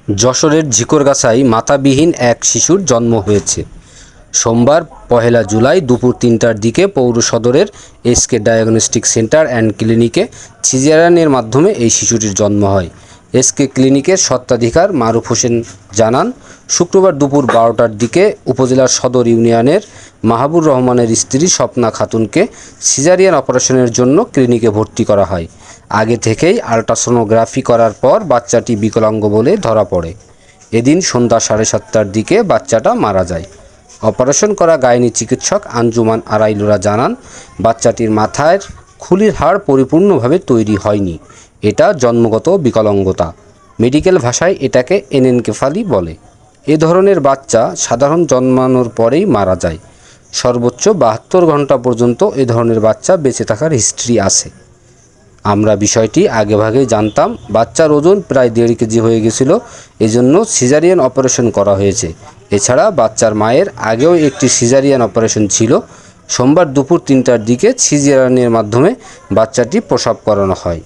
যশোরের ঝিকরগাছায় মাথাবিহীন এক শিশুর জন্ম হয়েছে। সোমবার ১ জুলাই দুপুর ৩টার দিকে পৌর সদরের এসকে ডায়াগনস্টিক সেন্টার অ্যান্ড ক্লিনিকে সিজারিয়ানের মাধ্যমে এই শিশুটির জন্ম হয়। এসকে ক্লিনিকের স্বত্বাধিকার মারুফ হোসেন জানান, শুক্রবার দুপুর ১২টার দিকে উপজেলার সদর ইউনিয়নের মাহবুর রহমানের স্ত্রী স্বপ্না খাতুনকে সিজারিয়ান অপারেশনের জন্য ক্লিনিকে ভর্তি করা হয়। আগে থেকেই আল্ট্রাসোনোগ্রাফি করার পর বাচ্চাটি বিকলাঙ্গ বলে ধরা পড়ে। এদিন সন্ধ্যা ৭:৩০টার দিকে বাচ্চাটা মারা যায়। অপারেশন করা গাইনি চিকিৎসক আঞ্জুমান আরাইলুরা জানান, বাচ্চাটির মাথার খুলির হাড় পরিপূর্ণভাবে তৈরি হয়নি। এটা জন্মগত বিকলাঙ্গতা। মেডিকেল ভাষায় এটাকে এনেনকেফালি বলে। এ ধরনের বাচ্চা সাধারণ জন্মানোর পরেই মারা যায়। সর্বোচ্চ ৭২ ঘন্টা পর্যন্ত এ ধরনের বাচ্চা বেঁচে থাকার হিস্ট্রি আছে। আমরা বিষয়টি আগেভাগেই জানতাম। বাচ্চার ওজন প্রায় ১.৫ কেজি হয়ে গেছিল, এজন্য সিজারিয়ান অপারেশন করা হয়েছে। এছাড়া বাচ্চার মায়ের আগেও একটি সিজারিয়ান অপারেশন ছিল। সোমবার দুপুর ৩টার দিকে সিজারিয়ানের মাধ্যমে বাচ্চাটি প্রসব করানো হয়।